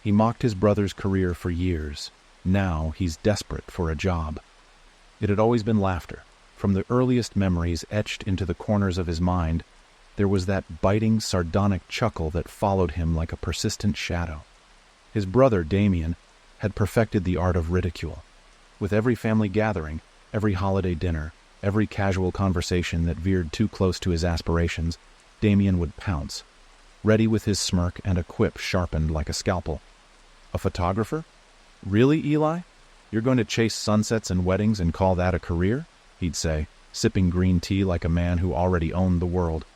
He mocked his brother's career for years. Now he's desperate for a job. It had always been laughter. From the earliest memories etched into the corners of his mind, there was that biting, sardonic chuckle that followed him like a persistent shadow. His brother, Damien, had perfected the art of ridicule. With every family gathering, every holiday dinner, every casual conversation that veered too close to his aspirations, Damien would pounce, ready with his smirk and a quip sharpened like a scalpel. A photographer? Really, Eli? You're going to chase sunsets and weddings and call that a career? He'd say, sipping green tea like a man who already owned the world.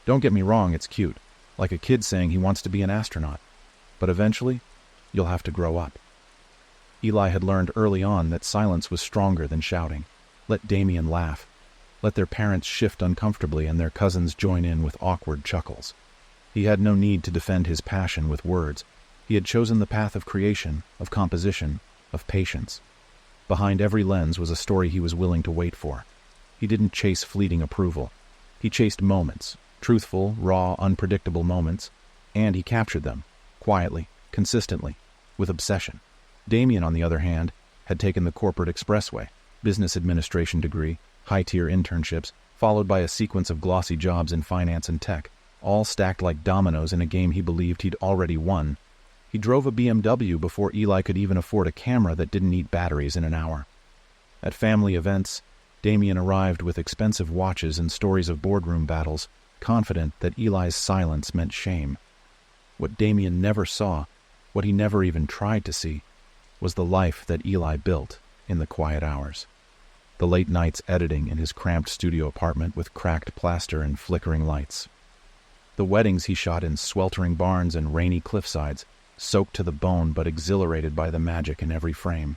Don't get me wrong, it's cute, like a kid saying he wants to be an astronaut. But eventually, you'll have to grow up. Eli had learned early on that silence was stronger than shouting. Let Damien laugh. Let their parents shift uncomfortably and their cousins join in with awkward chuckles. He had no need to defend his passion with words. He had chosen the path of creation, of composition, of patience. Behind every lens was a story he was willing to wait for. He didn't chase fleeting approval. He chased moments, truthful, raw, unpredictable moments, and he captured them, quietly, consistently, with obsession. Damien, on the other hand, had taken the corporate expressway, business administration degree, high-tier internships, followed by a sequence of glossy jobs in finance and tech, all stacked like dominoes in a game he believed he'd already won. He drove a BMW before Eli could even afford a camera that didn't need batteries in an hour. At family events, Damien arrived with expensive watches and stories of boardroom battles, confident that Eli's silence meant shame. What Damien never saw, what he never even tried to see, was the life that Eli built in the quiet hours. The late nights editing in his cramped studio apartment with cracked plaster and flickering lights. The weddings he shot in sweltering barns and rainy cliffsides, soaked to the bone but exhilarated by the magic in every frame.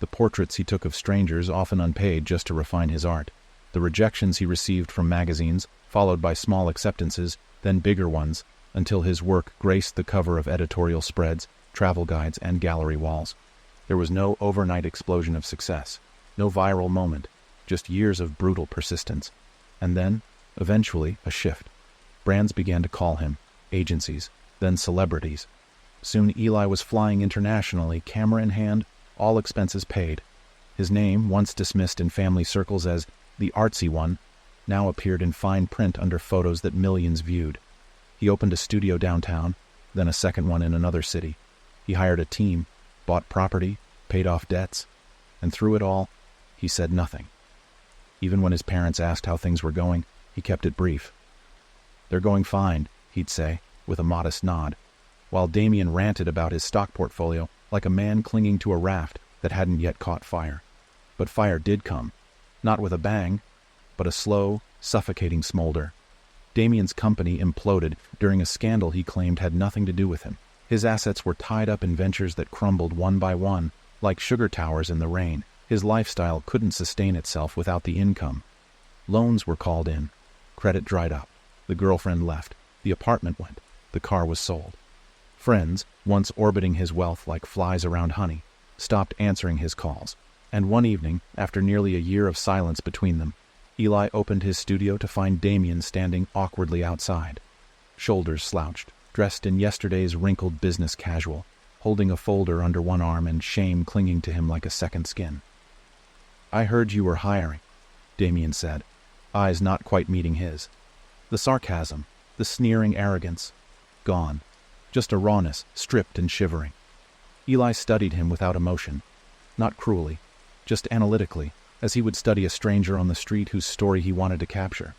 The portraits he took of strangers, often unpaid just to refine his art. The rejections he received from magazines, followed by small acceptances, then bigger ones, until his work graced the cover of editorial spreads, travel guides, and gallery walls. There was no overnight explosion of success, no viral moment, just years of brutal persistence. And then, eventually, a shift. Brands began to call him, agencies, then celebrities. Soon Eli was flying internationally, camera in hand, all expenses paid. His name, once dismissed in family circles as the artsy one, now appeared in fine print under photos that millions viewed. He opened a studio downtown, then a second one in another city. He hired a team, bought property, paid off debts, and through it all, he said nothing. Even when his parents asked how things were going, he kept it brief. "They're going fine," he'd say, with a modest nod, while Damien ranted about his stock portfolio like a man clinging to a raft that hadn't yet caught fire. But fire did come, not with a bang, but a slow, suffocating smolder. Damien's company imploded during a scandal he claimed had nothing to do with him. His assets were tied up in ventures that crumbled one by one, like sugar towers in the rain. His lifestyle couldn't sustain itself without the income. Loans were called in. Credit dried up. The girlfriend left. The apartment went. The car was sold. Friends, once orbiting his wealth like flies around honey, stopped answering his calls. And one evening, after nearly a year of silence between them, Eli opened his studio to find Damien standing awkwardly outside. Shoulders slouched, dressed in yesterday's wrinkled business casual, holding a folder under one arm and shame clinging to him like a second skin. "I heard you were hiring," Damien said, eyes not quite meeting his. The sarcasm, the sneering arrogance, gone. Just a rawness, stripped and shivering. Eli studied him without emotion, not cruelly, just analytically, as he would study a stranger on the street whose story he wanted to capture.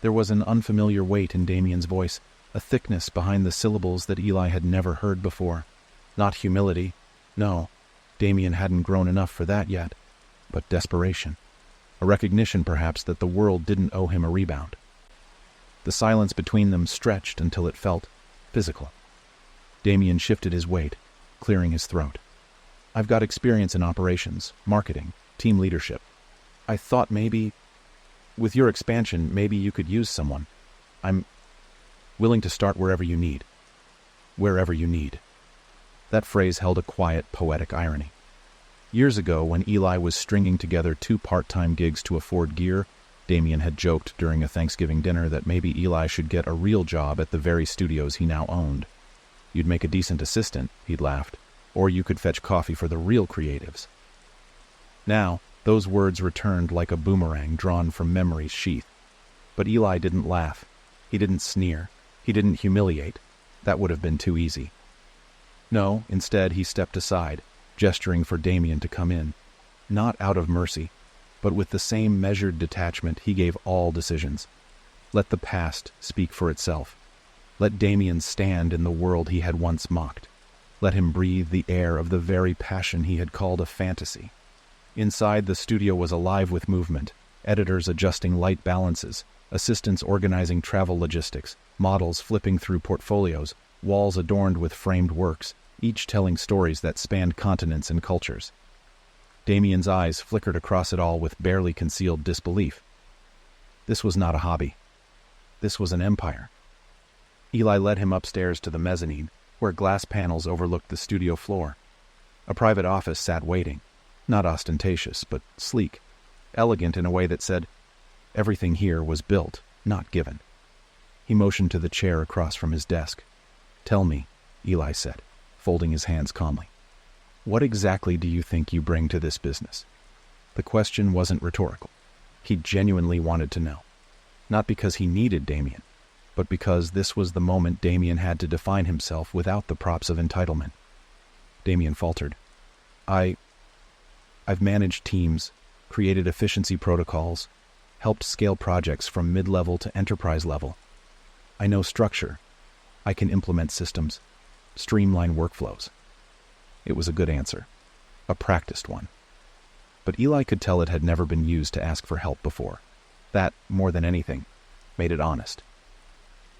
There was an unfamiliar weight in Damien's voice, a thickness behind the syllables that Eli had never heard before. Not humility, no, Damien hadn't grown enough for that yet, but desperation. A recognition, perhaps, that the world didn't owe him a rebound. The silence between them stretched until it felt physical. Damien shifted his weight, clearing his throat. "I've got experience in operations, marketing, team leadership. I thought maybe, with your expansion, maybe you could use someone. I'm willing to start wherever you need." Wherever you need. That phrase held a quiet, poetic irony. Years ago, when Eli was stringing together 2 part-time gigs to afford gear, Damien had joked during a Thanksgiving dinner that maybe Eli should get a real job at the very studios he now owned. You'd make a decent assistant, he'd laughed, or you could fetch coffee for the real creatives. Now, those words returned like a boomerang drawn from memory's sheath. But Eli didn't laugh. He didn't sneer. He didn't humiliate. That would have been too easy. No, instead he stepped aside, gesturing for Damien to come in. Not out of mercy, but with the same measured detachment he gave all decisions. Let the past speak for itself. Let Damien stand in the world he had once mocked. Let him breathe the air of the very passion he had called a fantasy. Inside, the studio was alive with movement, editors adjusting light balances, assistants organizing travel logistics, models flipping through portfolios, walls adorned with framed works, each telling stories that spanned continents and cultures. Damien's eyes flickered across it all with barely concealed disbelief. This was not a hobby. This was an empire. Eli led him upstairs to the mezzanine, where glass panels overlooked the studio floor. A private office sat waiting, not ostentatious, but sleek, elegant in a way that said, everything here was built, not given. He motioned to the chair across from his desk. Tell me, Eli said, folding his hands calmly. What exactly do you think you bring to this business? The question wasn't rhetorical. He genuinely wanted to know. Not because he needed Damien, but because this was the moment Damien had to define himself without the props of entitlement. Damien faltered. I've managed teams, created efficiency protocols, helped scale projects from mid-level to enterprise level. I know structure. I can implement systems, streamline workflows. It was a good answer, a practiced one. But Eli could tell it had never been used to ask for help before. That, more than anything, made it honest.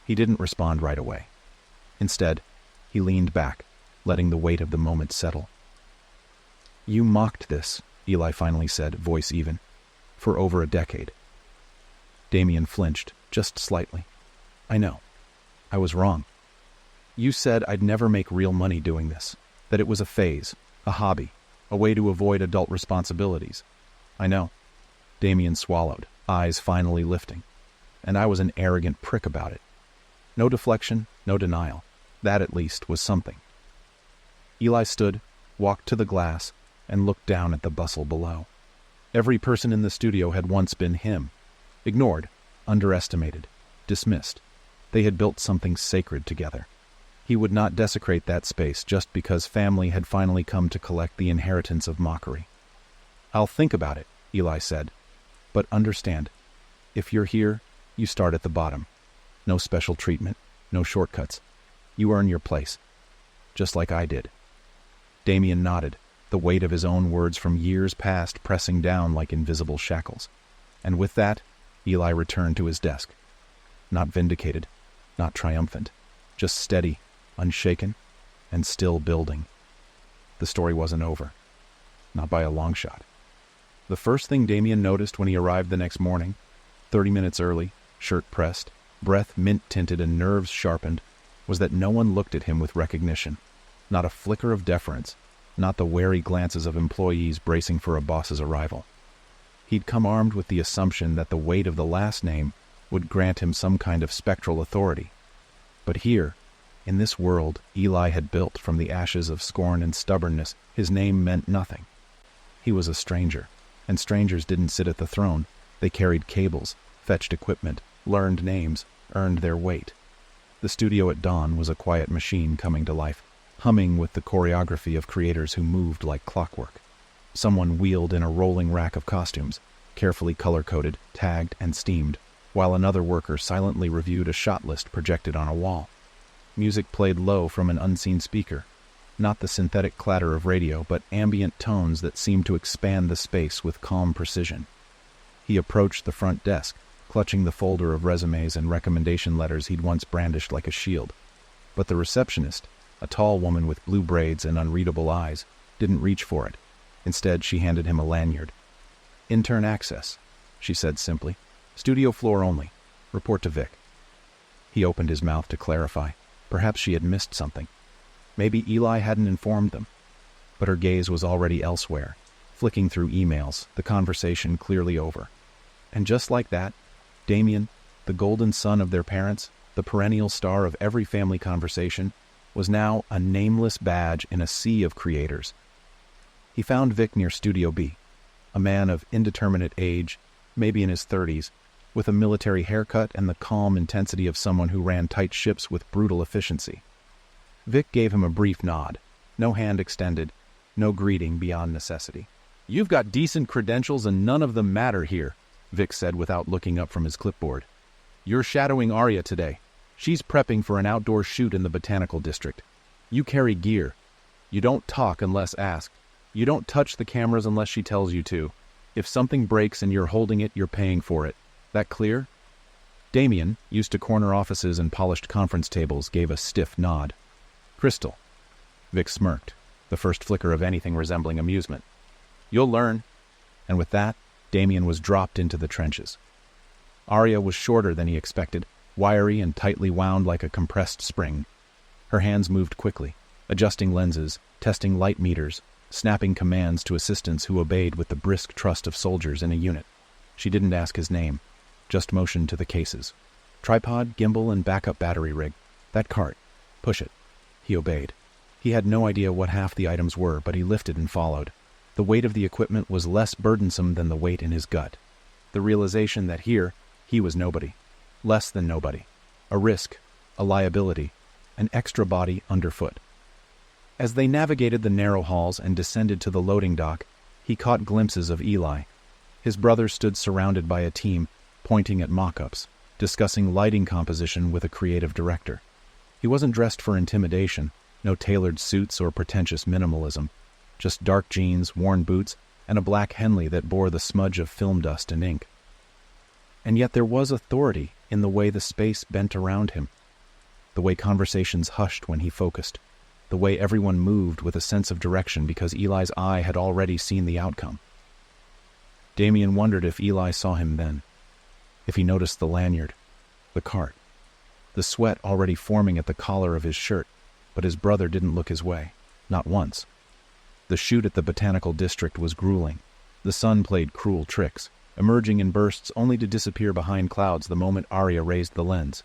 He didn't respond right away. Instead, he leaned back, letting the weight of the moment settle. You mocked this, Eli finally said, voice even, for over a decade. Damien flinched, just slightly. I know. I was wrong. You said I'd never make real money doing this, that it was a phase, a hobby, a way to avoid adult responsibilities. I know. Damien swallowed, eyes finally lifting. And I was an arrogant prick about it. No deflection, no denial. That, at least, was something. Eli stood, walked to the glass, and looked down at the bustle below. Every person in the studio had once been him. Ignored, underestimated, dismissed. They had built something sacred together. He would not desecrate that space just because family had finally come to collect the inheritance of mockery. I'll think about it, Eli said. But understand, if you're here, you start at the bottom. No special treatment, no shortcuts. You earn your place. Just like I did. Damien nodded, the weight of his own words from years past pressing down like invisible shackles. And with that, Eli returned to his desk. Not vindicated, not triumphant, just steady, unshaken, and still building. The story wasn't over. Not by a long shot. The first thing Damien noticed when he arrived the next morning, 30 minutes early, shirt pressed, breath mint-tinted and nerves sharpened, was that no one looked at him with recognition. Not a flicker of deference, not the wary glances of employees bracing for a boss's arrival. He'd come armed with the assumption that the weight of the last name would grant him some kind of spectral authority. But here, in this world Eli had built from the ashes of scorn and stubbornness, his name meant nothing. He was a stranger, and strangers didn't sit at the throne. They carried cables, fetched equipment, learned names, earned their weight. The studio at dawn was a quiet machine coming to life, humming with the choreography of creators who moved like clockwork. Someone wheeled in a rolling rack of costumes, carefully color-coded, tagged, and steamed, while another worker silently reviewed a shot list projected on a wall. Music played low from an unseen speaker, not the synthetic clatter of radio, but ambient tones that seemed to expand the space with calm precision. He approached the front desk, clutching the folder of resumes and recommendation letters he'd once brandished like a shield. But the receptionist, a tall woman with blue braids and unreadable eyes, didn't reach for it. Instead, she handed him a lanyard. "Intern access," she said simply. "Studio floor only. Report to Vic." He opened his mouth to clarify. Perhaps she had missed something. Maybe Eli hadn't informed them. But her gaze was already elsewhere, flicking through emails, the conversation clearly over. And just like that, Damien, the golden son of their parents, the perennial star of every family conversation, was now a nameless badge in a sea of creators. He found Vic near Studio B, a man of indeterminate age, maybe in his 30s, with a military haircut and the calm intensity of someone who ran tight ships with brutal efficiency. Vic gave him a brief nod, no hand extended, no greeting beyond necessity. "You've got decent credentials and none of them matter here," Vic said without looking up from his clipboard. "You're shadowing Arya today. She's prepping for an outdoor shoot in the Botanical District. You carry gear. You don't talk unless asked. You don't touch the cameras unless she tells you to. If something breaks and you're holding it, you're paying for it. That clear?" Damien, used to corner offices and polished conference tables, gave a stiff nod. "Crystal." Vic smirked, the first flicker of anything resembling amusement. "You'll learn." And with that, Damien was dropped into the trenches. Arya was shorter than he expected, wiry and tightly wound like a compressed spring. Her hands moved quickly, adjusting lenses, testing light meters, snapping commands to assistants who obeyed with the brisk trust of soldiers in a unit. She didn't ask his name, just motioned to the cases. "Tripod, gimbal, and backup battery rig. That cart. Push it." He obeyed. He had no idea what half the items were, but he lifted and followed. The weight of the equipment was less burdensome than the weight in his gut. The realization that here, he was nobody. Less than nobody. A risk, a liability, an extra body underfoot. As they navigated the narrow halls and descended to the loading dock, he caught glimpses of Eli. His brother stood surrounded by a team, pointing at mock-ups, discussing lighting composition with a creative director. He wasn't dressed for intimidation, no tailored suits or pretentious minimalism, just dark jeans, worn boots, and a black Henley that bore the smudge of film dust and ink. And yet there was authority in the way the space bent around him, the way conversations hushed when he focused, the way everyone moved with a sense of direction because Eli's eye had already seen the outcome. Damien wondered if Eli saw him then, if he noticed the lanyard, the cart, the sweat already forming at the collar of his shirt, but his brother didn't look his way, not once. The shoot at the Botanical District was grueling. The sun played cruel tricks, emerging in bursts only to disappear behind clouds the moment Arya raised the lens.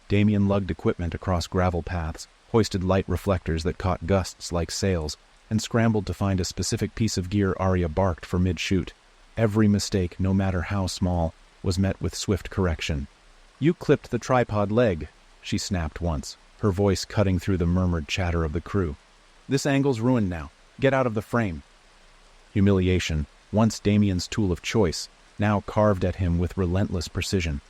Damien lugged equipment across gravel paths, hoisted light reflectors that caught gusts like sails, and scrambled to find a specific piece of gear Arya barked for mid-shoot. Every mistake, no matter how small, was met with swift correction. "You clipped the tripod leg," she snapped once, her voice cutting through the murmured chatter of the crew. "This angle's ruined now. Get out of the frame." Humiliation, once Damien's tool of choice, now carved at him with relentless precision.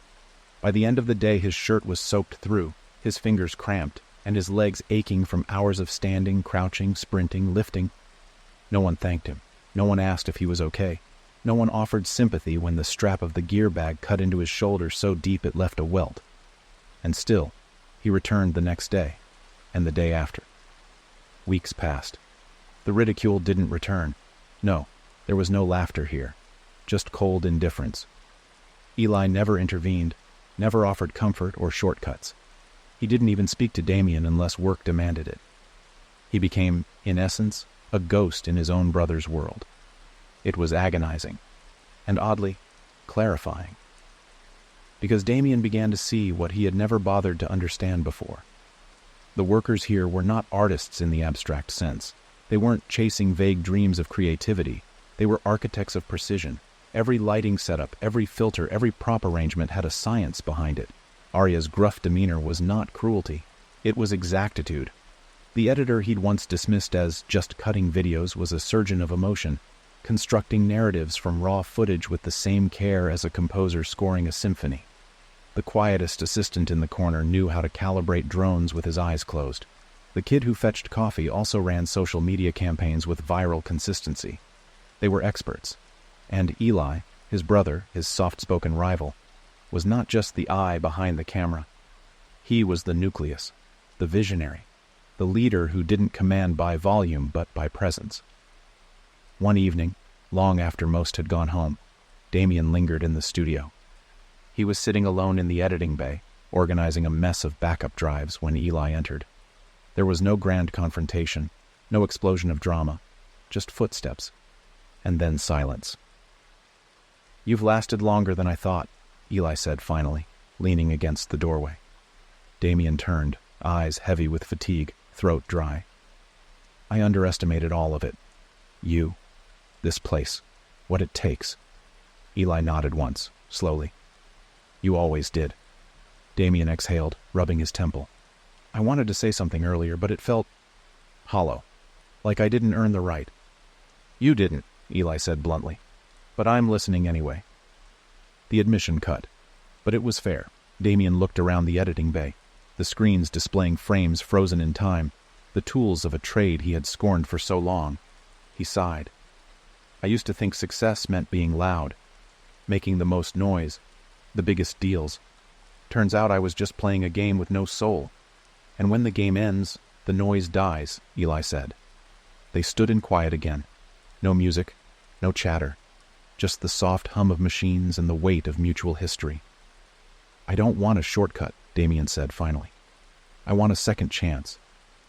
By the end of the day his shirt was soaked through, his fingers cramped, and his legs aching from hours of standing, crouching, sprinting, lifting. No one thanked him. No one asked if he was okay. No one offered sympathy when the strap of the gear bag cut into his shoulder so deep it left a welt. And still, he returned the next day, and the day after. Weeks passed. The ridicule didn't return. No, there was no laughter here, just cold indifference. Eli never intervened, never offered comfort or shortcuts. He didn't even speak to Damien unless work demanded it. He became, in essence, a ghost in his own brother's world. It was agonizing, and oddly, clarifying. Because Damien began to see what he had never bothered to understand before. The workers here were not artists in the abstract sense. They weren't chasing vague dreams of creativity. They were architects of precision. Every lighting setup, every filter, every prop arrangement had a science behind it. Arya's gruff demeanor was not cruelty. It was exactitude. The editor he'd once dismissed as just cutting videos was a surgeon of emotion, constructing narratives from raw footage with the same care as a composer scoring a symphony. The quietest assistant in the corner knew how to calibrate drones with his eyes closed. The kid who fetched coffee also ran social media campaigns with viral consistency. They were experts. And Eli, his brother, his soft-spoken rival, was not just the eye behind the camera. He was the nucleus, the visionary, the leader who didn't command by volume but by presence. One evening, long after most had gone home, Damien lingered in the studio. He was sitting alone in the editing bay, organizing a mess of backup drives when Eli entered. There was no grand confrontation, no explosion of drama, just footsteps, and then silence. "You've lasted longer than I thought," Eli said finally, leaning against the doorway. Damien turned, eyes heavy with fatigue, throat dry. I underestimated all of it. You, this place, what it takes. Eli nodded once, slowly. You always did. Damien exhaled, rubbing his temple. I wanted to say something earlier, but it felt hollow, like I didn't earn the right. You didn't, Eli said bluntly, but I'm listening anyway. The admission cut, but it was fair. Damien looked around the editing bay, the screens displaying frames frozen in time, the tools of a trade he had scorned for so long. He sighed. I used to think success meant being loud, making the most noise, the biggest deals. Turns out I was just playing a game with no soul. And when the game ends, the noise dies, Eli said. They stood in quiet again. No music, no chatter, just the soft hum of machines and the weight of mutual history. I don't want a shortcut, Damien said finally. I want a second chance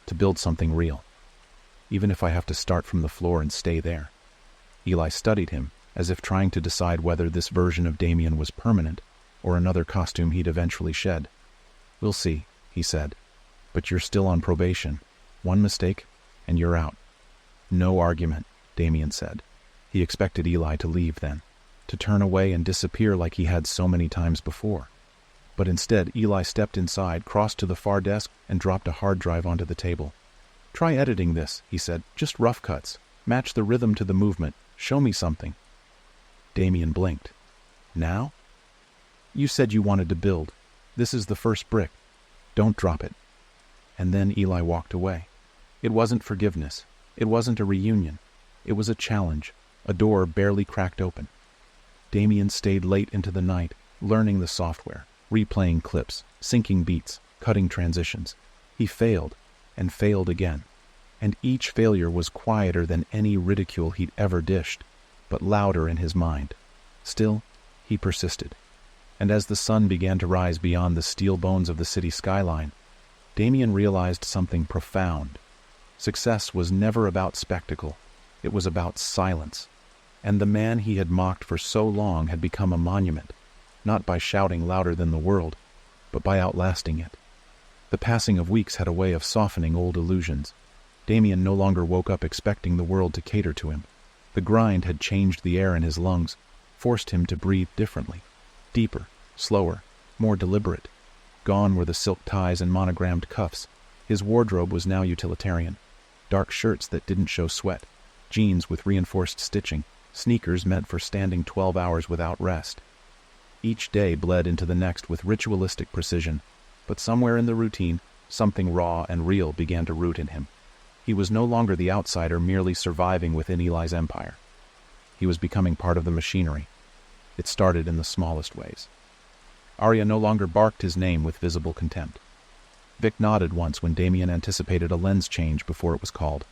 to build something real, even if I have to start from the floor and stay there. Eli studied him, as if trying to decide whether this version of Damien was permanent or another costume he'd eventually shed. We'll see, he said. But you're still on probation. One mistake, and you're out. No argument, Damien said. He expected Eli to leave then, to turn away and disappear like he had so many times before. But instead, Eli stepped inside, crossed to the far desk, and dropped a hard drive onto the table. Try editing this, he said. Just rough cuts. Match the rhythm to the movement. Show me something. Damien blinked. Now? You said you wanted to build. This is the first brick. Don't drop it. And then Eli walked away. It wasn't forgiveness. It wasn't a reunion. It was a challenge, a door barely cracked open. Damien stayed late into the night, learning the software, replaying clips, syncing beats, cutting transitions. He failed, and failed again. And each failure was quieter than any ridicule he'd ever dished, but louder in his mind. Still, he persisted. And as the sun began to rise beyond the steel bones of the city skyline, Damien realized something profound. Success was never about spectacle. It was about silence. And the man he had mocked for so long had become a monument, not by shouting louder than the world, but by outlasting it. The passing of weeks had a way of softening old illusions. Damien no longer woke up expecting the world to cater to him. The grind had changed the air in his lungs, forced him to breathe differently, deeper, slower, more deliberate. Gone were the silk ties and monogrammed cuffs. His wardrobe was now utilitarian. Dark shirts that didn't show sweat, jeans with reinforced stitching, sneakers meant for standing 12 hours without rest. Each day bled into the next with ritualistic precision, but somewhere in the routine, something raw and real began to root in him. He was no longer the outsider merely surviving within Eli's empire. He was becoming part of the machinery. It started in the smallest ways. Arya no longer barked his name with visible contempt. Vic nodded once when Damien anticipated a lens change before it was called.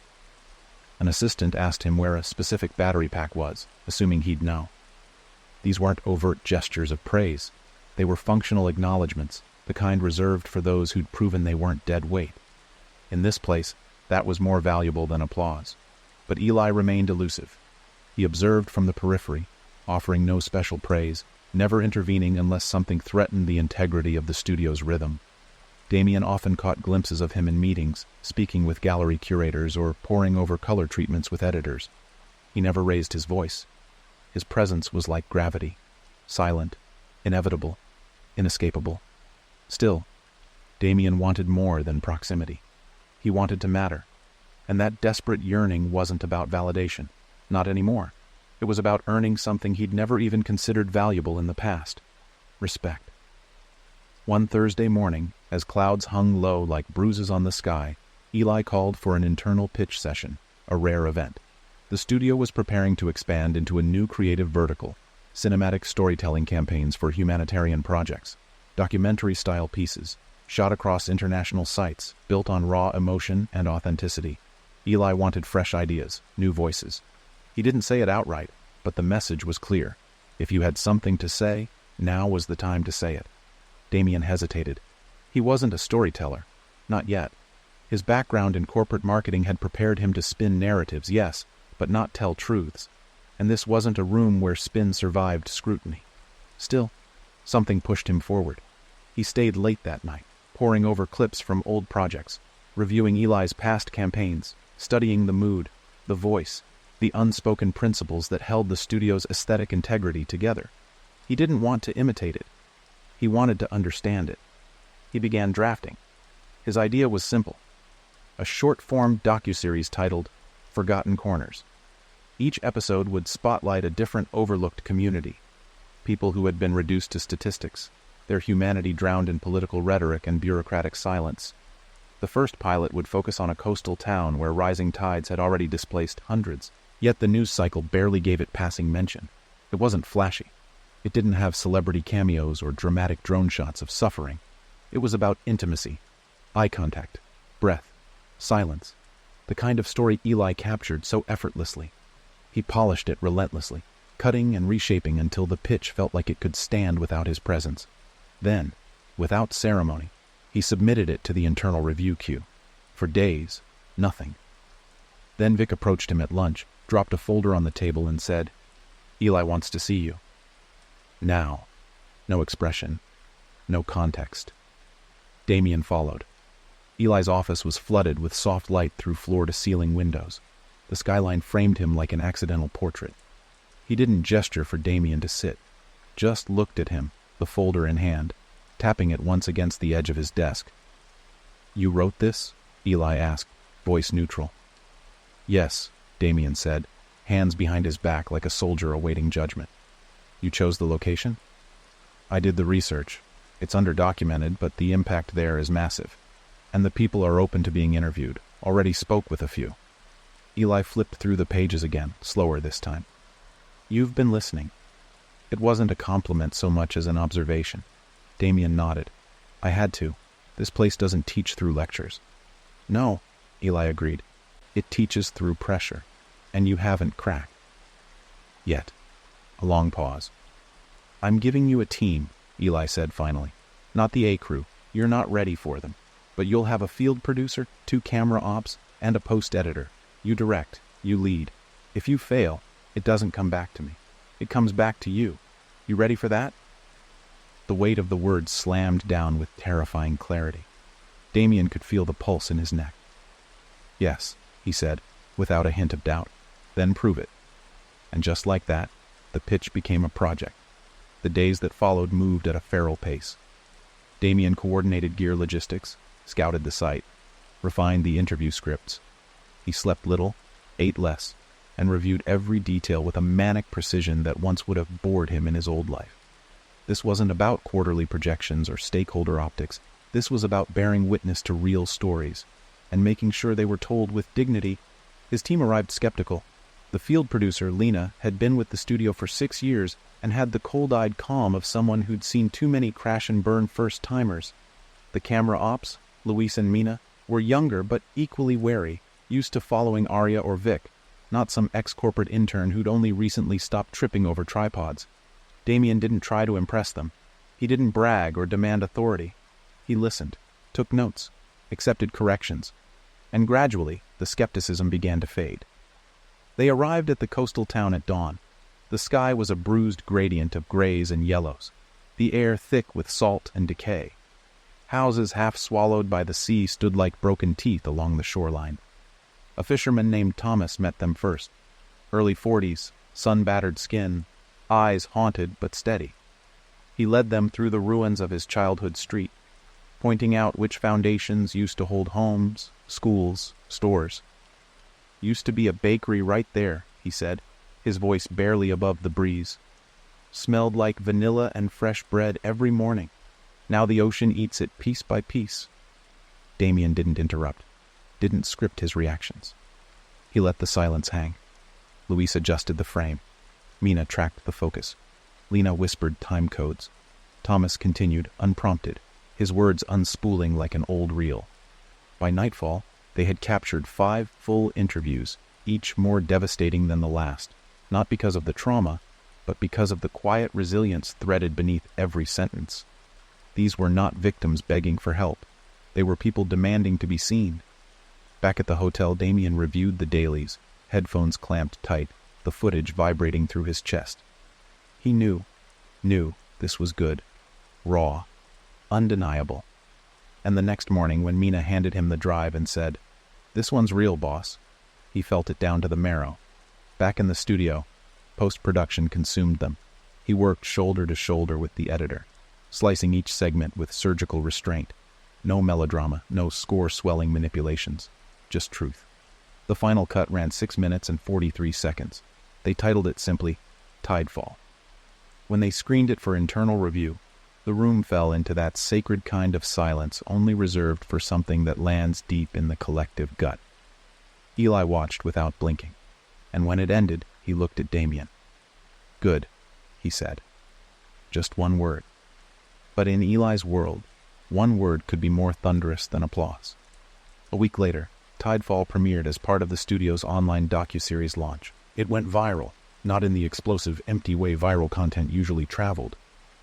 An assistant asked him where a specific battery pack was, assuming he'd know. These weren't overt gestures of praise. They were functional acknowledgments, the kind reserved for those who'd proven they weren't dead weight. In this place, that was more valuable than applause. But Eli remained elusive. He observed from the periphery, offering no special praise, never intervening unless something threatened the integrity of the studio's rhythm. Damien often caught glimpses of him in meetings, speaking with gallery curators or poring over color treatments with editors. He never raised his voice. His presence was like gravity, silent, inevitable, inescapable. Still, Damien wanted more than proximity. He wanted to matter. And that desperate yearning wasn't about validation. Not anymore. It was about earning something he'd never even considered valuable in the past. Respect. One Thursday morning, as clouds hung low like bruises on the sky, Eli called for an internal pitch session, a rare event. The studio was preparing to expand into a new creative vertical, cinematic storytelling campaigns for humanitarian projects, documentary-style pieces, shot across international sites, built on raw emotion and authenticity. Eli wanted fresh ideas, new voices. He didn't say it outright, but the message was clear. If you had something to say, now was the time to say it. Damien hesitated. He wasn't a storyteller. Not yet. His background in corporate marketing had prepared him to spin narratives, yes, but not tell truths. And this wasn't a room where spin survived scrutiny. Still, something pushed him forward. He stayed late that night, poring over clips from old projects, reviewing Eli's past campaigns, studying the mood, the voice, the unspoken principles that held the studio's aesthetic integrity together. He didn't want to imitate it. He wanted to understand it. He began drafting. His idea was simple: a short-form docuseries titled Forgotten Corners. Each episode would spotlight a different overlooked community, people who had been reduced to statistics, their humanity drowned in political rhetoric and bureaucratic silence. The first pilot would focus on a coastal town where rising tides had already displaced hundreds, yet the news cycle barely gave it passing mention. It wasn't flashy. It didn't have celebrity cameos or dramatic drone shots of suffering. It was about intimacy, eye contact, breath, silence, the kind of story Eli captured so effortlessly. He polished it relentlessly, cutting and reshaping until the pitch felt like it could stand without his presence. Then, without ceremony, he submitted it to the internal review queue. For days, nothing. Then Vic approached him at lunch, dropped a folder on the table and said, "Eli wants to see you." Now. No expression. No context. Damien followed. Eli's office was flooded with soft light through floor-to-ceiling windows. The skyline framed him like an accidental portrait. He didn't gesture for Damien to sit, just looked at him, the folder in hand, tapping it once against the edge of his desk. "You wrote this?" Eli asked, voice neutral. "Yes," Damien said, hands behind his back like a soldier awaiting judgment. "You chose the location?" "I did the research. It's underdocumented, but the impact there is massive. And the people are open to being interviewed. Already spoke with a few." Eli flipped through the pages again, slower this time. "You've been listening." It wasn't a compliment so much as an observation. Damien nodded. "I had to. This place doesn't teach through lectures." "No," Eli agreed. "It teaches through pressure. And you haven't cracked. Yet." A long pause. "I'm giving you a team," Eli said finally. "Not the A crew. You're not ready for them. But you'll have a field producer, 2 camera ops, and a post-editor. You direct. You lead. If you fail, it doesn't come back to me. It comes back to you. You ready for that?" The weight of the words slammed down with terrifying clarity. Damien could feel the pulse in his neck. "Yes," he said, without a hint of doubt. "Then prove it." And just like that, the pitch became a project. The days that followed moved at a feral pace. Damien coordinated gear logistics, scouted the site, refined the interview scripts. He slept little, ate less, and reviewed every detail with a manic precision that once would have bored him in his old life. This wasn't about quarterly projections or stakeholder optics. This was about bearing witness to real stories and making sure they were told with dignity. His team arrived skeptical. The field producer, Lena, had been with the studio for 6 years and had the cold-eyed calm of someone who'd seen too many crash-and-burn first-timers. The camera ops, Luis and Mina, were younger but equally wary, used to following Arya or Vic, not some ex-corporate intern who'd only recently stopped tripping over tripods. Damien didn't try to impress them. He didn't brag or demand authority. He listened, took notes, accepted corrections, and gradually the skepticism began to fade. They arrived at the coastal town at dawn. The sky was a bruised gradient of grays and yellows, the air thick with salt and decay. Houses half swallowed by the sea stood like broken teeth along the shoreline. A fisherman named Thomas met them first. Early 40s, sun-battered skin, eyes haunted but steady. He led them through the ruins of his childhood street, pointing out which foundations used to hold homes, schools, stores. "Used to be a bakery right there," he said, his voice barely above the breeze. "Smelled like vanilla and fresh bread every morning. Now the ocean eats it piece by piece." Damien didn't interrupt, didn't script his reactions. He let the silence hang. Luis adjusted the frame. Mina tracked the focus. Lena whispered time codes. Thomas continued, unprompted, his words unspooling like an old reel. By nightfall, they had captured 5 full interviews, each more devastating than the last, not because of the trauma, but because of the quiet resilience threaded beneath every sentence. These were not victims begging for help. They were people demanding to be seen. Back at the hotel, Damien reviewed the dailies, headphones clamped tight, the footage vibrating through his chest. He knew this was good, raw, undeniable. And the next morning, when Mina handed him the drive and said, "This one's real, boss," he felt it down to the marrow. Back in the studio, post-production consumed them. He worked shoulder to shoulder with the editor, slicing each segment with surgical restraint. No melodrama, no score-swelling manipulations, just truth. The final cut ran 6 minutes and 43 seconds. They titled it simply, Tidefall. When they screened it for internal review, the room fell into that sacred kind of silence only reserved for something that lands deep in the collective gut. Eli watched without blinking, and when it ended, he looked at Damien. "Good," he said. Just one word. But in Eli's world, one word could be more thunderous than applause. A week later, Tidefall premiered as part of the studio's online docuseries launch. It went viral, not in the explosive, empty way viral content usually traveled,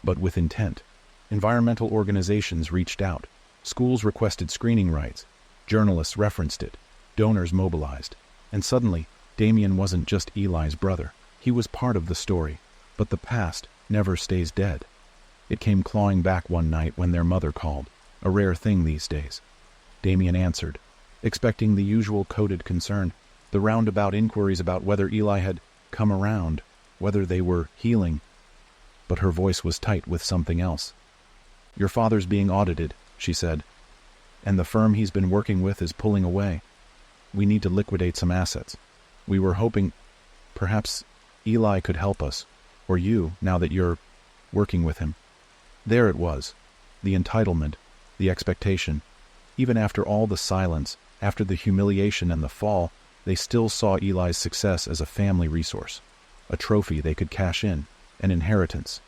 but with intent. Environmental organizations reached out. Schools requested screening rights. Journalists referenced it. Donors mobilized. And suddenly, Damien wasn't just Eli's brother. He was part of the story. But the past never stays dead. It came clawing back one night when their mother called, a rare thing these days. Damien answered, expecting the usual coded concern, the roundabout inquiries about whether Eli had come around, whether they were healing. But her voice was tight with something else. "Your father's being audited," she said, "and the firm he's been working with is pulling away. We need to liquidate some assets. We were hoping perhaps Eli could help us, or you, now that you're working with him." There it was, the entitlement, the expectation. Even after all the silence, after the humiliation and the fall, they still saw Eli's success as a family resource, a trophy they could cash in, an inheritance.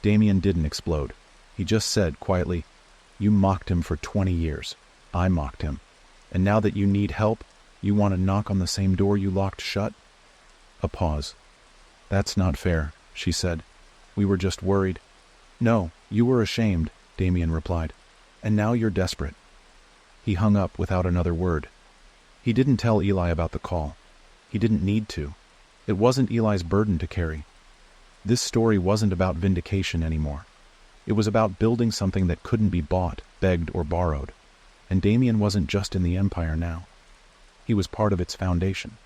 Damien didn't explode. He just said quietly, "You mocked him for 20 years. I mocked him. And now that you need help, you want to knock on the same door you locked shut?" A pause. "That's not fair," she said. "We were just worried." "No, you were ashamed," Damien replied. "And now you're desperate." He hung up without another word. He didn't tell Eli about the call. He didn't need to. It wasn't Eli's burden to carry. This story wasn't about vindication anymore. It was about building something that couldn't be bought, begged, or borrowed. And Damien wasn't just in the empire now. He was part of its foundation.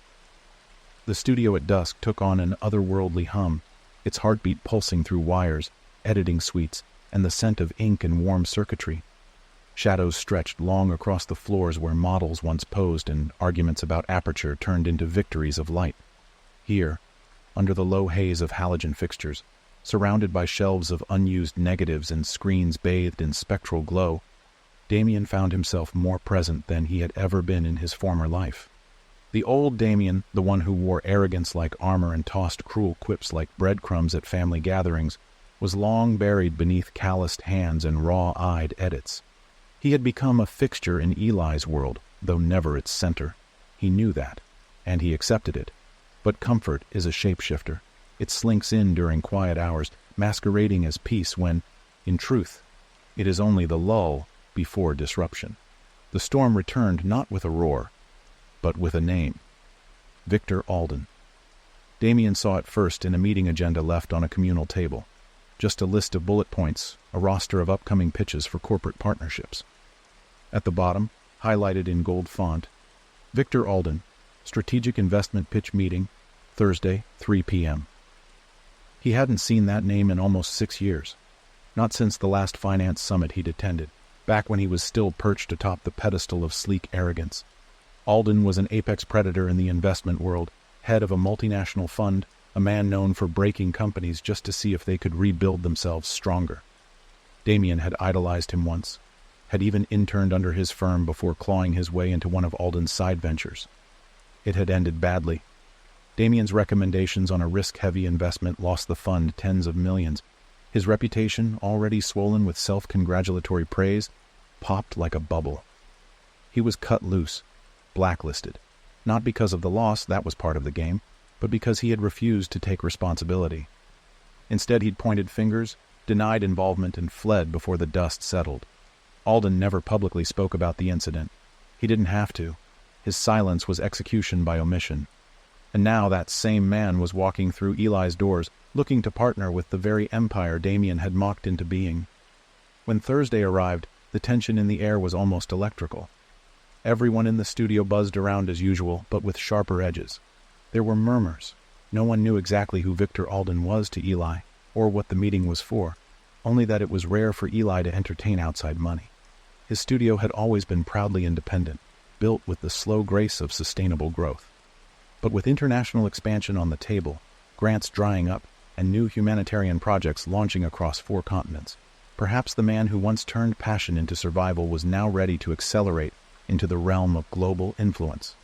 The studio at dusk took on an otherworldly hum, its heartbeat pulsing through wires, editing suites, and the scent of ink and warm circuitry. Shadows stretched long across the floors where models once posed and arguments about aperture turned into victories of light. Here, under the low haze of halogen fixtures, surrounded by shelves of unused negatives and screens bathed in spectral glow, Damien found himself more present than he had ever been in his former life. The old Damien, the one who wore arrogance like armor and tossed cruel quips like breadcrumbs at family gatherings, was long buried beneath calloused hands and raw-eyed edits. He had become a fixture in Eli's world, though never its center. He knew that, and he accepted it. But comfort is a shapeshifter. It slinks in during quiet hours, masquerading as peace when, in truth, it is only the lull before disruption. The storm returned not with a roar, but with a name. Victor Alden. Damien saw it first in a meeting agenda left on a communal table. Just a list of bullet points, a roster of upcoming pitches for corporate partnerships. At the bottom, highlighted in gold font, Victor Alden, Strategic Investment Pitch Meeting, Thursday, 3 p.m. He hadn't seen that name in almost 6 years. Not since the last finance summit he'd attended, back when he was still perched atop the pedestal of sleek arrogance. Alden was an apex predator in the investment world, head of a multinational fund, a man known for breaking companies just to see if they could rebuild themselves stronger. Damien had idolized him once, had even interned under his firm before clawing his way into one of Alden's side ventures. It had ended badly. Damien's recommendations on a risk-heavy investment lost the fund tens of millions. His reputation, already swollen with self-congratulatory praise, popped like a bubble. He was cut loose, blacklisted, not because of the loss, that was part of the game, but because he had refused to take responsibility. Instead, he'd pointed fingers, denied involvement, and fled before the dust settled. Alden never publicly spoke about the incident. He didn't have to. His silence was execution by omission. And now that same man was walking through Eli's doors, looking to partner with the very empire Damien had mocked into being. When Thursday arrived, The tension in the air was almost electrical. Everyone in the studio buzzed around as usual, but with sharper edges. There were murmurs. No one knew exactly who Victor Alden was to Eli, or what the meeting was for, only that it was rare for Eli to entertain outside money. His studio had always been proudly independent, built with the slow grace of sustainable growth. But with international expansion on the table, grants drying up, and new humanitarian projects launching across 4 continents, perhaps the man who once turned passion into survival was now ready to accelerate into the realm of global influence.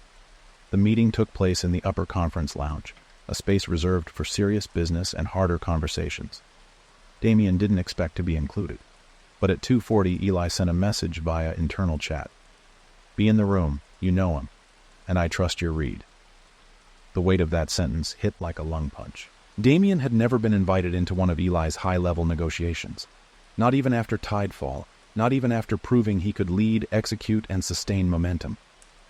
The meeting took place in the upper conference lounge, a space reserved for serious business and harder conversations. Damien didn't expect to be included, but at 2:40 Eli sent a message via internal chat. "Be in the room, you know him, and I trust your read." The weight of that sentence hit like a lung punch. Damien had never been invited into one of Eli's high-level negotiations. Not even after Tidefall, not even after proving he could lead, execute, and sustain momentum.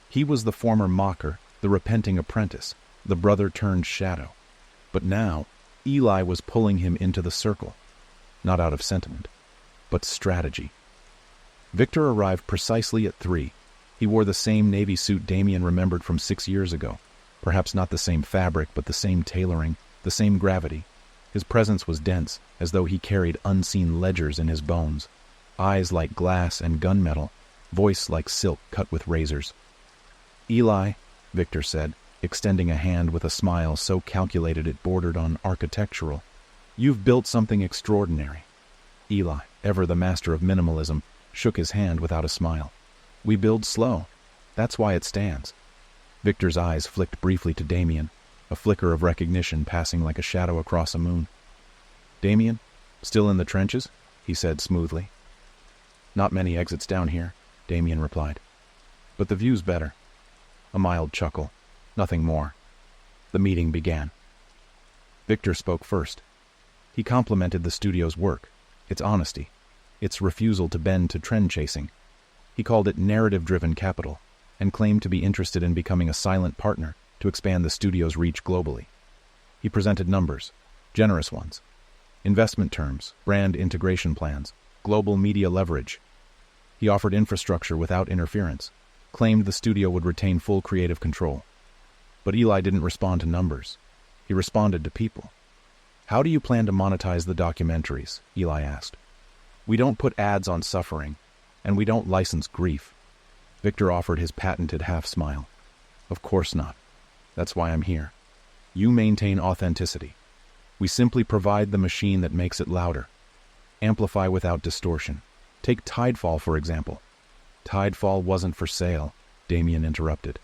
He was the former mocker, the repenting apprentice, the brother-turned-shadow. But now, Eli was pulling him into the circle, not out of sentiment, but strategy. Victor arrived precisely at 3. He wore the same navy suit Damien remembered from 6 years ago. Perhaps not the same fabric, but the same tailoring, the same gravity. His presence was dense, as though he carried unseen ledgers in his bones. Eyes like glass and gunmetal, voice like silk cut with razors. "Eli," Victor said, extending a hand with a smile so calculated it bordered on architectural, "you've built something extraordinary." Eli, ever the master of minimalism, shook his hand without a smile. "We build slow. That's why it stands." Victor's eyes flicked briefly to Damien, a flicker of recognition passing like a shadow across a moon. "Damien, still in the trenches?" he said smoothly. "Not many exits down here," Damien replied. "But the view's better." A mild chuckle, nothing more. The meeting began. Victor spoke first. He complimented the studio's work, its honesty, its refusal to bend to trend-chasing. He called it narrative-driven capital, and claimed to be interested in becoming a silent partner to expand the studio's reach globally. He presented numbers, generous ones, investment terms, brand integration plans, global media leverage. He offered infrastructure without interference, claimed the studio would retain full creative control. But Eli didn't respond to numbers. He responded to people. "How do you plan to monetize the documentaries?" Eli asked. "We don't put ads on suffering, and we don't license grief." Victor offered his patented half-smile. "Of course not. That's why I'm here. You maintain authenticity. We simply provide the machine that makes it louder. Amplify without distortion. Take Tidefall, for example." "Tidefall wasn't for sale," Damien interrupted.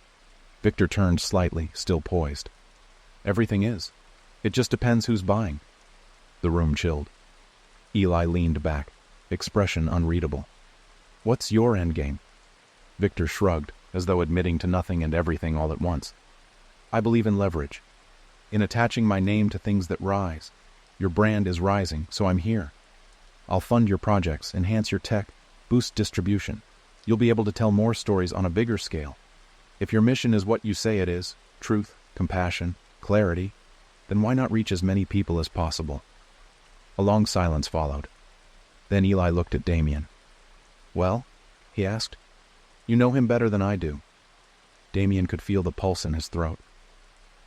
Victor turned slightly, still poised. "Everything is. It just depends who's buying." The room chilled. Eli leaned back, expression unreadable. "What's your endgame?" Victor shrugged, as though admitting to nothing and everything all at once. "I believe in leverage, in attaching my name to things that rise. Your brand is rising, so I'm here. I'll fund your projects, enhance your tech, boost distribution. You'll be able to tell more stories on a bigger scale. If your mission is what you say it is, truth, compassion, clarity, then why not reach as many people as possible?" A long silence followed. Then Eli looked at Damien. "Well?" he asked. "You know him better than I do." Damien could feel the pulse in his throat.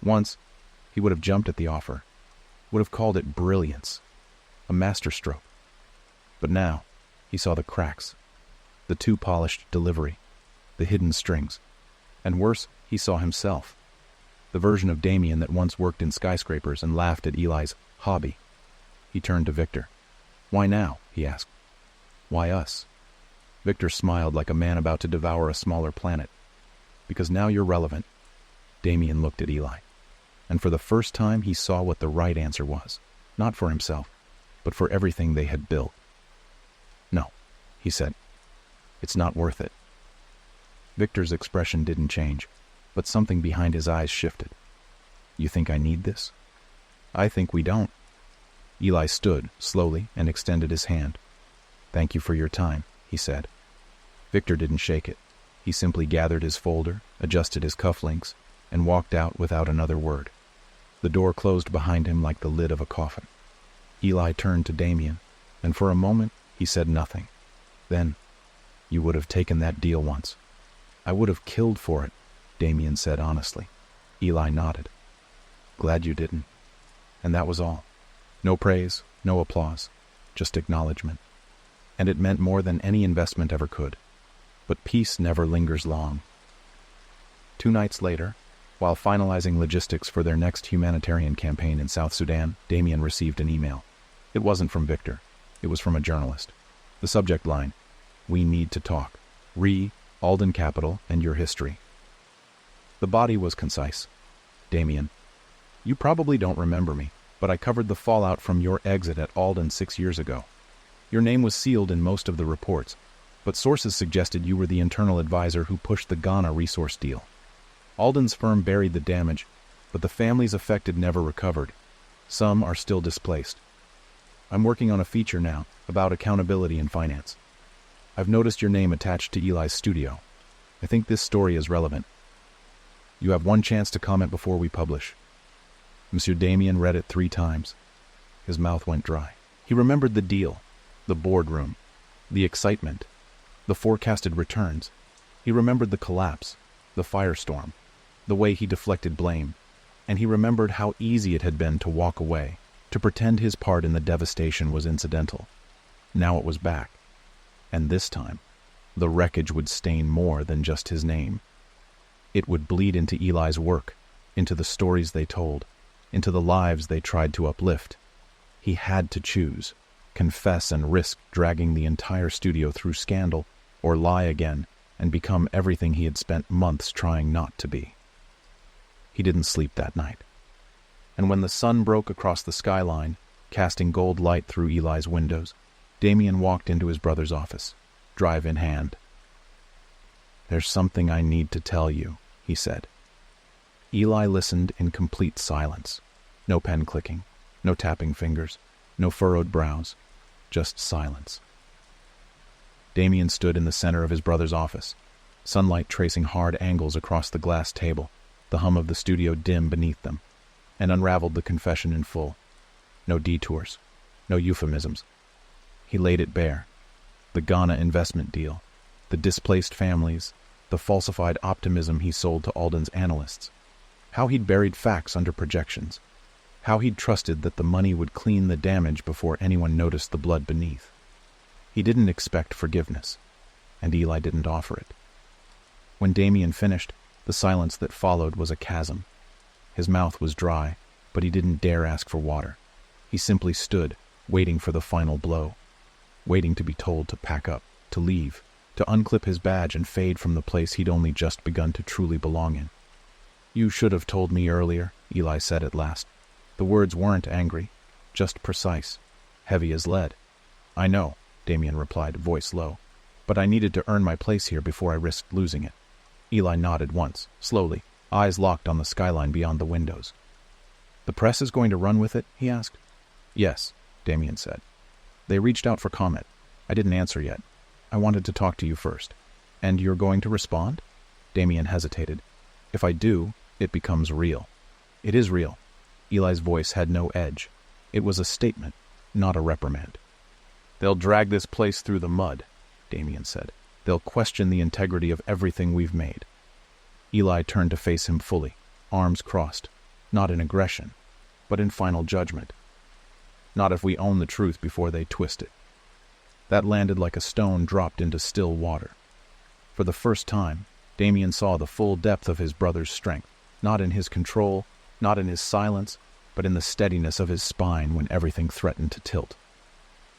Once, he would have jumped at the offer, would have called it brilliance, a masterstroke. But now, he saw the cracks, the too polished delivery, the hidden strings. And worse, he saw himself, the version of Damien that once worked in skyscrapers and laughed at Eli's hobby. He turned to Victor. "Why now?" he asked. "Why us?" Victor smiled like a man about to devour a smaller planet. "Because now you're relevant." Damien looked at Eli, and for the first time he saw what the right answer was, not for himself, but for everything they had built. "No," he said. "It's not worth it." Victor's expression didn't change, but something behind his eyes shifted. "You think I need this?" "I think we don't." Eli stood, slowly, and extended his hand. "Thank you for your time," he said. Victor didn't shake it. He simply gathered his folder, adjusted his cufflinks, and walked out without another word. The door closed behind him like the lid of a coffin. Eli turned to Damien, and for a moment he said nothing. Then, You would have taken that deal once. I would have killed for it, Damien said honestly. Eli nodded. Glad you didn't. And that was all. No praise, no applause, just acknowledgement. And it meant more than any investment ever could. But peace never lingers long. 2 nights later, while finalizing logistics for their next humanitarian campaign in South Sudan, Damien received an email. It wasn't from Victor. It was from a journalist. The subject line, "We need to talk. Alden Capital and your history." The body was concise. Damien, you probably don't remember me, but I covered the fallout from your exit at Alden 6 years ago. Your name was sealed in most of the reports, but sources suggested you were the internal advisor who pushed the Ghana resource deal. Alden's firm buried the damage, but the families affected never recovered. Some are still displaced. I'm working on a feature now about accountability in finance. I've noticed your name attached to Eli's studio. I think this story is relevant. You have 1 chance to comment before we publish. Monsieur Damien read it 3 times. His mouth went dry. He remembered the deal, the boardroom, the excitement, the forecasted returns. He remembered the collapse, the firestorm, the way he deflected blame, and he remembered how easy it had been to walk away, to pretend his part in the devastation was incidental. Now it was back, and this time, the wreckage would stain more than just his name. It would bleed into Eli's work, into the stories they told, into the lives they tried to uplift. He had to choose, confess and risk dragging the entire studio through scandal, or lie again and become everything he had spent months trying not to be. He didn't sleep that night. And when the sun broke across the skyline, casting gold light through Eli's windows, Damien walked into his brother's office, drive in hand. There's something I need to tell you, he said. Eli listened in complete silence. No pen clicking, no tapping fingers, no furrowed brows, just silence. Damien stood in the center of his brother's office, sunlight tracing hard angles across the glass table, the hum of the studio dim beneath them, and unraveled the confession in full. No detours, no euphemisms. He laid it bare. The Ghana investment deal, the displaced families, the falsified optimism he sold to Alden's analysts, how he'd buried facts under projections, how he'd trusted that the money would clean the damage before anyone noticed the blood beneath. He didn't expect forgiveness, and Eli didn't offer it. When Damien finished, the silence that followed was a chasm. His mouth was dry, but he didn't dare ask for water. He simply stood, waiting for the final blow, waiting to be told to pack up, to leave, to unclip his badge and fade from the place he'd only just begun to truly belong in. You should have told me earlier, Eli said at last. The words weren't angry, just precise, heavy as lead. I know, Damien replied, voice low, but I needed to earn my place here before I risked losing it. Eli nodded once, slowly, eyes locked on the skyline beyond the windows. The press is going to run with it, he asked. Yes, Damien said. They reached out for comment. I didn't answer yet. I wanted to talk to you first. And you're going to respond? Damien hesitated. If I do, it becomes real. It is real. Eli's voice had no edge. It was a statement, not a reprimand. They'll drag this place through the mud, Damien said. They'll question the integrity of everything we've made. Eli turned to face him fully, arms crossed, not in aggression, but in final judgment. Not if we own the truth before they twist it. That landed like a stone dropped into still water. For the first time, Damien saw the full depth of his brother's strength, not in his control, not in his silence, but in the steadiness of his spine when everything threatened to tilt.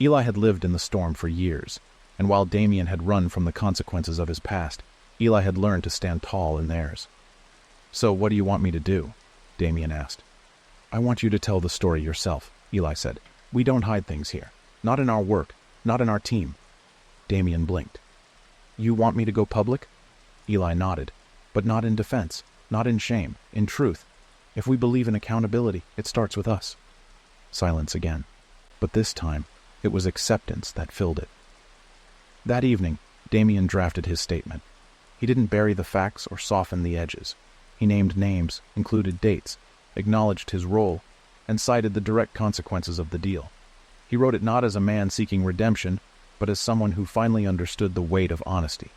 Eli had lived in the storm for years, and while Damien had run from the consequences of his past, Eli had learned to stand tall in theirs. So what do you want me to do? Damien asked. I want you to tell the story yourself, Eli said. We don't hide things here. Not in our work, not in our team. Damien blinked. You want me to go public? Eli nodded, but not in defense, not in shame, in truth. If we believe in accountability, it starts with us. Silence again. But this time, it was acceptance that filled it. That evening, Damien drafted his statement. He didn't bury the facts or soften the edges. He named names, included dates, acknowledged his role, and cited the direct consequences of the deal. He wrote it not as a man seeking redemption, but as someone who finally understood the weight of honesty.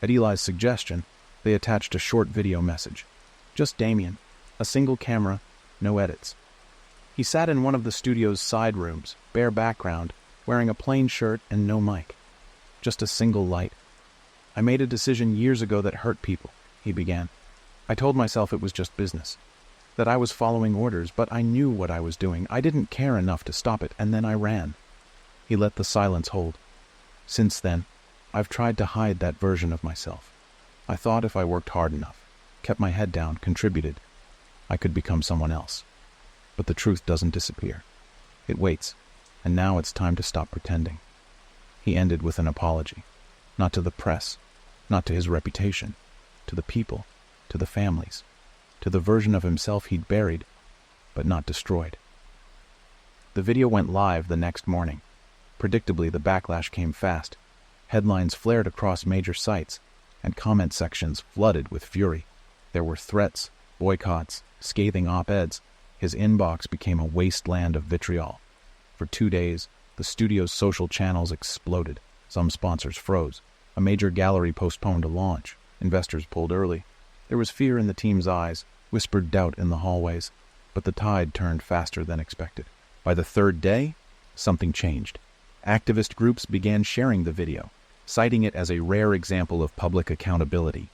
At Eli's suggestion, they attached a short video message. Just Damien, a single camera, no edits. He sat in one of the studio's side rooms, bare background, wearing a plain shirt and no mic. Just a single light. "I made a decision years ago that hurt people," he began. "I told myself it was just business, that I was following orders, but I knew what I was doing. I didn't care enough to stop it, and then I ran." He let the silence hold. "Since then, I've tried to hide that version of myself. I thought if I worked hard enough, kept my head down, contributed, I could become someone else. But the truth doesn't disappear. It waits, and now it's time to stop pretending." He ended with an apology. Not to the press, not to his reputation, to the people, to the families, to the version of himself he'd buried, but not destroyed. The video went live the next morning. Predictably, the backlash came fast. Headlines flared across major sites, and comment sections flooded with fury. There were threats, boycotts, scathing op-eds. His inbox became a wasteland of vitriol. For 2 days, the studio's social channels exploded. Some sponsors froze. A major gallery postponed a launch. Investors pulled early. There was fear in the team's eyes, whispered doubt in the hallways, but the tide turned faster than expected. By the 3rd day, something changed. Activist groups began sharing the video, citing it as a rare example of public accountability.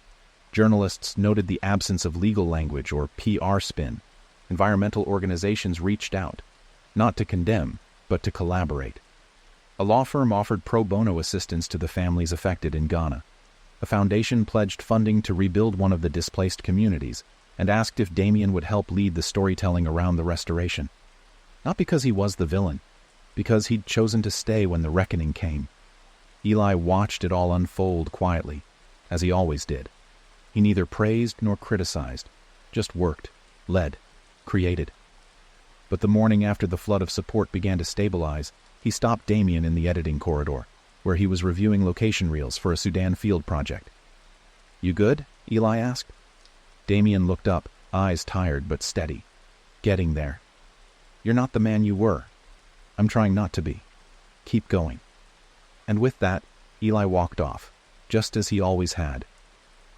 Journalists noted the absence of legal language or PR spin. Environmental organizations reached out, not to condemn, but to collaborate. A law firm offered pro bono assistance to the families affected in Ghana. A foundation pledged funding to rebuild one of the displaced communities and asked if Damien would help lead the storytelling around the restoration. Not because he was the villain, because he'd chosen to stay when the reckoning came. Eli watched it all unfold quietly, as he always did. He neither praised nor criticized, just worked, led, created. But the morning after the flood of support began to stabilize, he stopped Damien in the editing corridor, where he was reviewing location reels for a Sudan field project. "You good?" Eli asked. Damien looked up, eyes tired but steady. "Getting there. You're not the man you were. I'm trying not to be. Keep going." And with that, Eli walked off, just as he always had.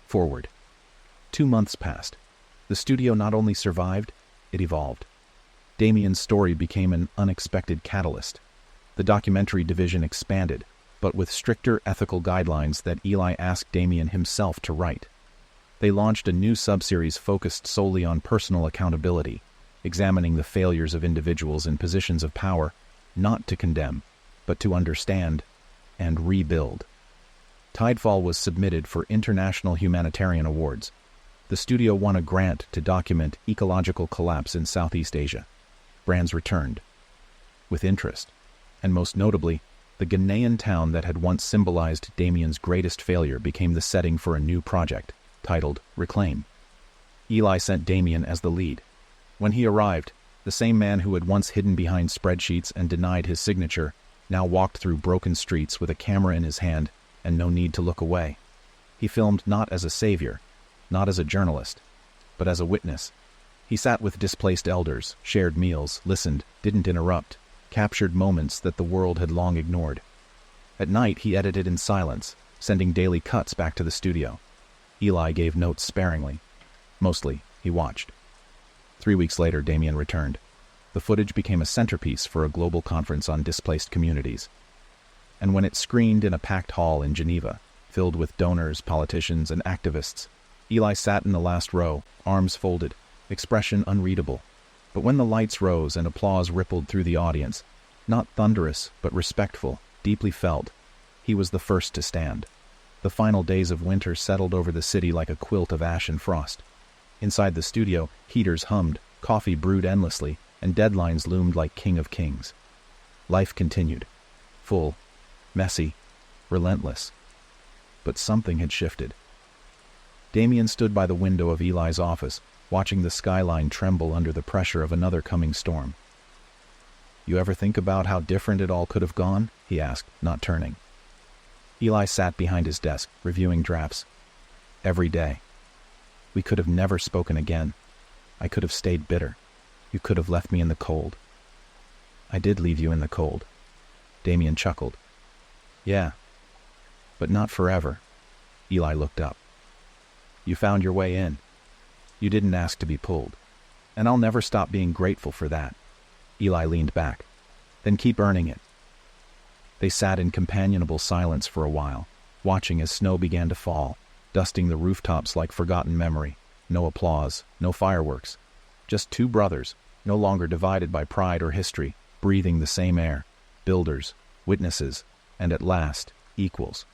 Forward. 2 months passed. The studio not only survived, it evolved. Damien's story became an unexpected catalyst. The documentary division expanded, but with stricter ethical guidelines that Eli asked Damien himself to write. They launched a new subseries focused solely on personal accountability, examining the failures of individuals in positions of power, not to condemn, but to understand and rebuild. Tidefall was submitted for international humanitarian awards. The studio won a grant to document ecological collapse in Southeast Asia. Brands returned, with interest, and most notably, the Ghanaian town that had once symbolized Damien's greatest failure became the setting for a new project, titled Reclaim. Eli sent Damien as the lead. When he arrived, the same man who had once hidden behind spreadsheets and denied his signature now walked through broken streets with a camera in his hand and no need to look away. He filmed not as a savior, not as a journalist, but as a witness. He sat with displaced elders, shared meals, listened, didn't interrupt, captured moments that the world had long ignored. At night, he edited in silence, sending daily cuts back to the studio. Eli gave notes sparingly. Mostly, he watched. 3 weeks later, Damien returned. The footage became a centerpiece for a global conference on displaced communities. And when it screened in a packed hall in Geneva, filled with donors, politicians, and activists, Eli sat in the last row, arms folded, expression unreadable. But when the lights rose and applause rippled through the audience, not thunderous, but respectful, deeply felt, he was the first to stand. The final days of winter settled over the city like a quilt of ash and frost. Inside the studio, heaters hummed, coffee brewed endlessly, and deadlines loomed like king of kings. Life continued. Full, messy, relentless. But something had shifted. Damien stood by the window of Eli's office, watching the skyline tremble under the pressure of another coming storm. "You ever think about how different it all could have gone?" he asked, not turning. Eli sat behind his desk, reviewing drafts. "Every day. We could have never spoken again. I could have stayed bitter. You could have left me in the cold." "I did leave you in the cold." Damien chuckled. Yeah, but not forever. Eli looked up. You found your way in. You didn't ask to be pulled. And I'll never stop being grateful for that. Eli leaned back. Then keep earning it. They sat in companionable silence for a while, watching as snow began to fall, dusting the rooftops like forgotten memory. No applause, no fireworks. Just two brothers, no longer divided by pride or history, breathing the same air. Builders, witnesses, and at last, equals.